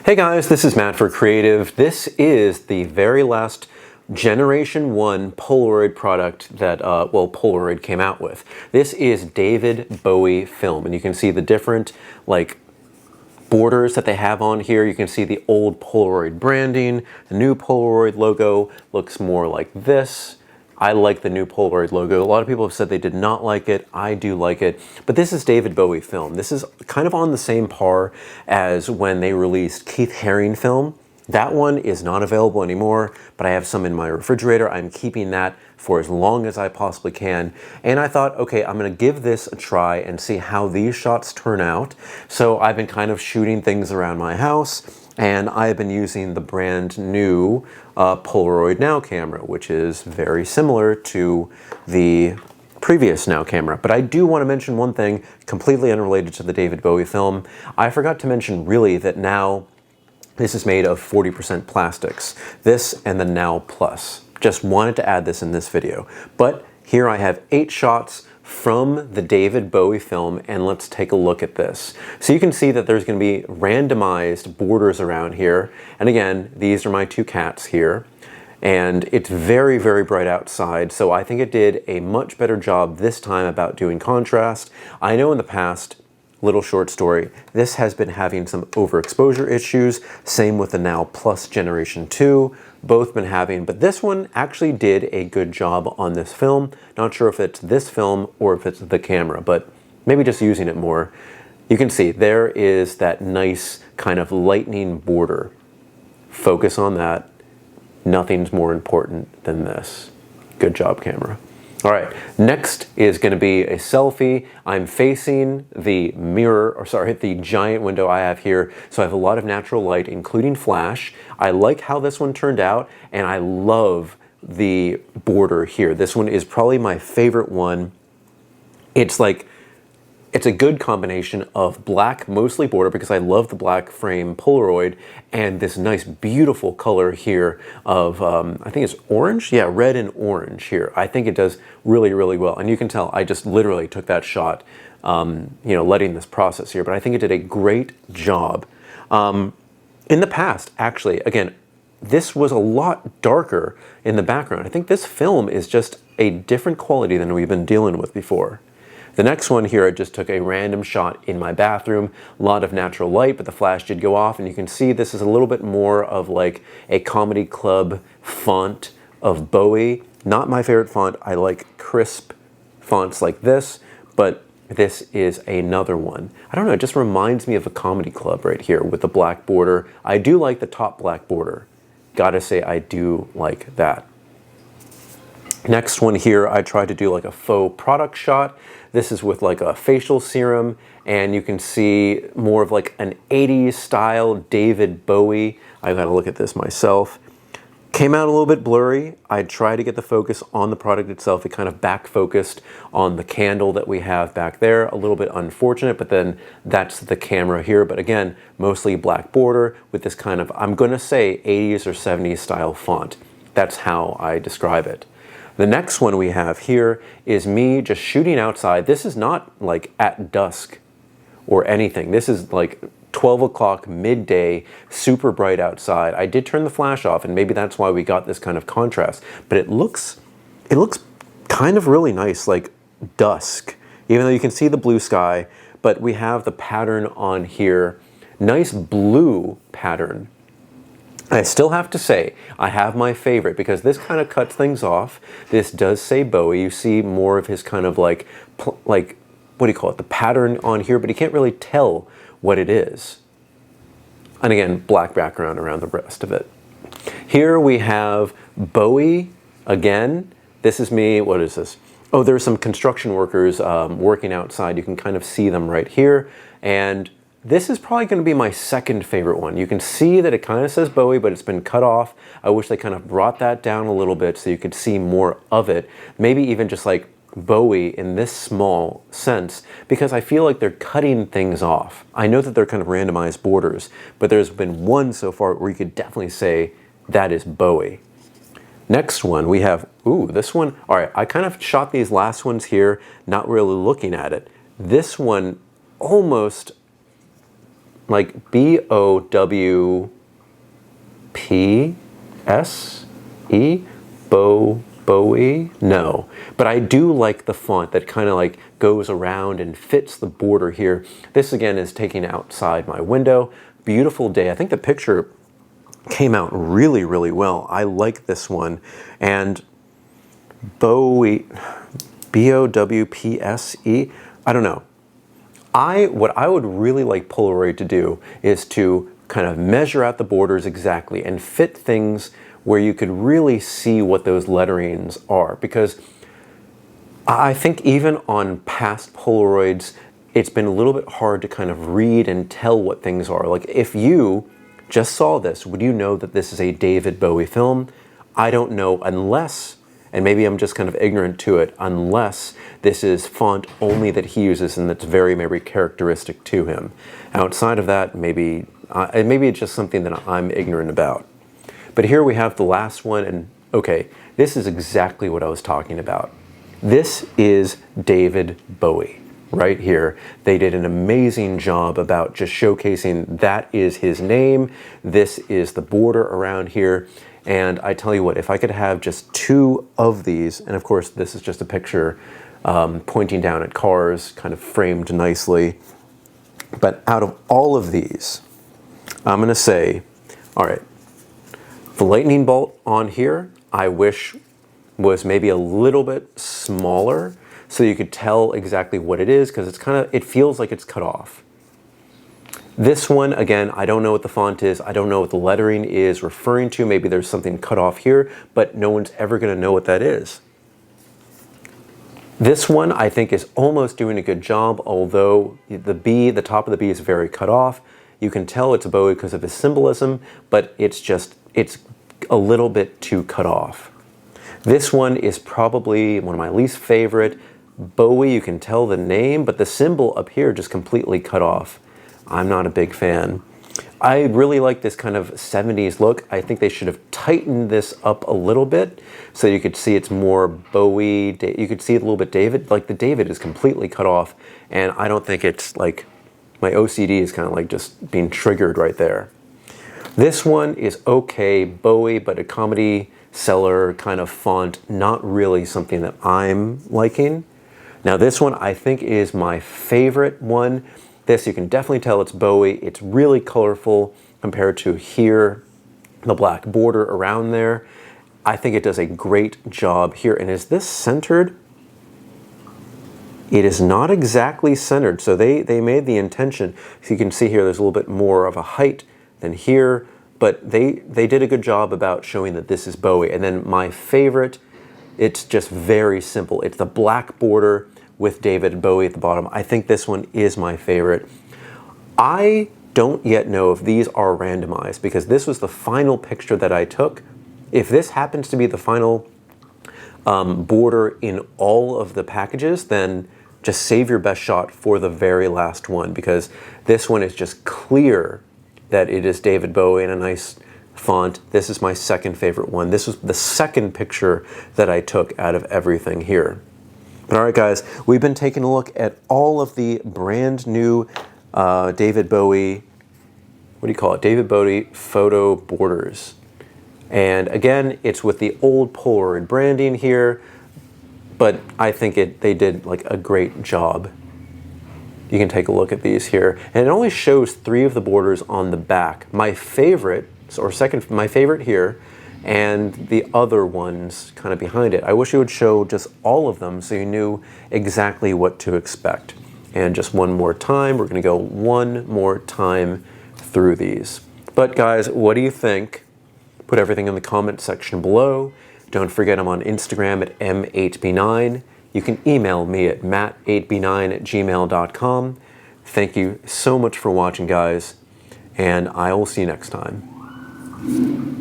Hey guys, this is Matt for Creative. This is the very last Generation 1 Polaroid product that, Polaroid came out with. This is David Bowie film, and you can see the different, borders that they have on here. You can see the old Polaroid branding. The new Polaroid logo looks more like this. I like the new Polaroid logo. A lot of people have said they did not like it. I do like it. But this is David Bowie film. This is kind of on the same par as when they released Keith Haring film. That one is not available anymore, but I have some in my refrigerator. I'm keeping that for as long as I possibly can. And I thought, okay, I'm gonna give this a try and see how these shots turn out. So I've been kind of shooting things around my house, and I've been using the brand new Polaroid Now camera, which is very similar to the previous Now camera. But I do want to mention one thing completely unrelated to the David Bowie film. I forgot to mention really that Now, this is made of 40% plastics. This and the Now Plus. Just wanted to add this in this video. But here I have 8 shots from the David Bowie film, and let's take a look at this. So you can see that there's going to be randomized borders around here. And again, these are my 2 cats here. And it's very, very bright outside, so I think it did a much better job this time about doing contrast. I know in the past, little short story, this has been having some overexposure issues, same with the Now Plus Generation 2, both been having, but this one actually did a good job on this film. Not sure if it's this film or if it's the camera, but maybe just using it more. You can see there is that nice kind of lightning border. Focus on that. Nothing's more important than this. Good job, camera. All right, next is going to be a selfie. I'm facing the the giant window I have here, so I have a lot of natural light, including flash. I like how this one turned out, and I love the border here. This one is probably my favorite one. It's a good combination of black, mostly border, because I love the black frame Polaroid, and this nice, beautiful color here of, I think it's orange? Yeah, red and orange here. I think it does really, really well. And you can tell I just literally took that shot, letting this process here, but I think it did a great job. In the past, actually, again, this was a lot darker in the background. I think this film is just a different quality than we've been dealing with before. The next one here, I just took a random shot in my bathroom, a lot of natural light, but the flash did go off, and you can see this is a little bit more of like a comedy club font of Bowie. Not my favorite font. I like crisp fonts like this, but this is another one. I don't know, it just reminds me of a comedy club right here with the black border. I do like the top black border. Gotta say, I do like that. Next one here, I tried to do like a faux product shot. This is with like a facial serum, and you can see more of like an 80s style David Bowie. I gotta look at this myself. Came out a little bit blurry. I tried to get the focus on the product itself. It kind of back focused on the candle that we have back there. A little bit unfortunate, but then that's the camera here. But again, mostly black border with this kind of, I'm gonna say 80s or 70s style font. That's how I describe it. The next one we have here is me just shooting outside. This is not like at dusk or anything. This is like 12 o'clock midday, super bright outside. I did turn the flash off, and maybe that's why we got this kind of contrast, but it looks kind of really nice, like dusk, even though you can see the blue sky, but we have the pattern on here, nice blue pattern. I still have to say, I have my favorite because this kind of cuts things off. This does say Bowie. You see more of his kind of like, what do you call it? The pattern on here, but you can't really tell what it is. And again, black background around the rest of it. Here we have Bowie again. This is me. What is this? Oh, there's some construction workers working outside. You can kind of see them right here. And this is probably going to be my second favorite one. You can see that it kind of says Bowie, but it's been cut off. I wish they kind of brought that down a little bit so you could see more of it. Maybe even just like Bowie in this small sense, because I feel like they're cutting things off. I know that they're kind of randomized borders, but there's been one so far where you could definitely say that is Bowie. Next one, we have, ooh, this one. All right, I kind of shot these last ones here, not really looking at it. This one almost like B-O-W-P-S-E? Bowie? No. But I do like the font that kind of like goes around and fits the border here. This again is taken outside my window. Beautiful day. I think the picture came out really, really well. I like this one. And Bowie, B-O-W-P-S-E? I don't know. What I would really like Polaroid to do is to kind of measure out the borders exactly and fit things where you could really see what those letterings are. Because I think even on past Polaroids, it's been a little bit hard to kind of read and tell what things are. Like if you just saw this, would you know that this is a David Bowie film? I don't know unless, and maybe I'm just kind of ignorant to it, unless this is font only that he uses and that's very maybe characteristic to him. Outside of that, maybe it's just something that I'm ignorant about. But here we have the last one, and okay, this is exactly what I was talking about. This is David Bowie right here. They did an amazing job about just showcasing that is his name. This is the border around here. And I tell you what, if I could have just 2 of these, and of course this is just a picture pointing down at cars, kind of framed nicely. But out of all of these, I'm gonna say, all right, the lightning bolt on here, I wish was maybe a little bit smaller so you could tell exactly what it is, because it feels like it's cut off. This one, again, I don't know what the font is. I don't know what the lettering is referring to. Maybe there's something cut off here, but no one's ever going to know what that is. This one, I think, is almost doing a good job, although the top of the B is very cut off. You can tell it's a Bowie because of his symbolism, but it's a little bit too cut off. This one is probably one of my least favorite. Bowie, you can tell the name, but the symbol up here just completely cut off. I'm not a big fan. I really like this kind of 70s look. I think they should have tightened this up a little bit so you could see it's more Bowie. You could see it a little bit David. Like the David is completely cut off, and I don't think it's like, my OCD is kind of like just being triggered right there. This one is okay, Bowie, but a comedy seller kind of font, not really something that I'm liking. Now this one I think is my favorite one. This, you can definitely tell it's Bowie. It's really colorful compared to here, the black border around there. I think it does a great job here. And is this centered? It is not exactly centered. So they made the intention. So you can see here there's a little bit more of a height than here, but they did a good job about showing that this is Bowie. And then my favorite, it's just very simple. It's the black border with David Bowie at the bottom. I think this one is my favorite. I don't yet know if these are randomized because this was the final picture that I took. If this happens to be the final border in all of the packages, then just save your best shot for the very last one, because this one is just clear that it is David Bowie in a nice font. This is my second favorite one. This was the second picture that I took out of everything here. But all right, guys, we've been taking a look at all of the brand new David Bowie, what do you call it? David Bowie photo borders. And again, it's with the old Polaroid branding here, but I think they did like a great job. You can take a look at these here. And it only shows 3 of the borders on the back. My favorite, my favorite here, and the other ones kind of behind it. I wish it would show just all of them so you knew exactly what to expect. And just one more time, we're gonna go one more time through these. But guys, what do you think? Put everything in the comment section below. Don't forget I'm on Instagram at m8b9. You can email me at matt8b9@gmail.com. Thank you so much for watching, guys, and I will see you next time.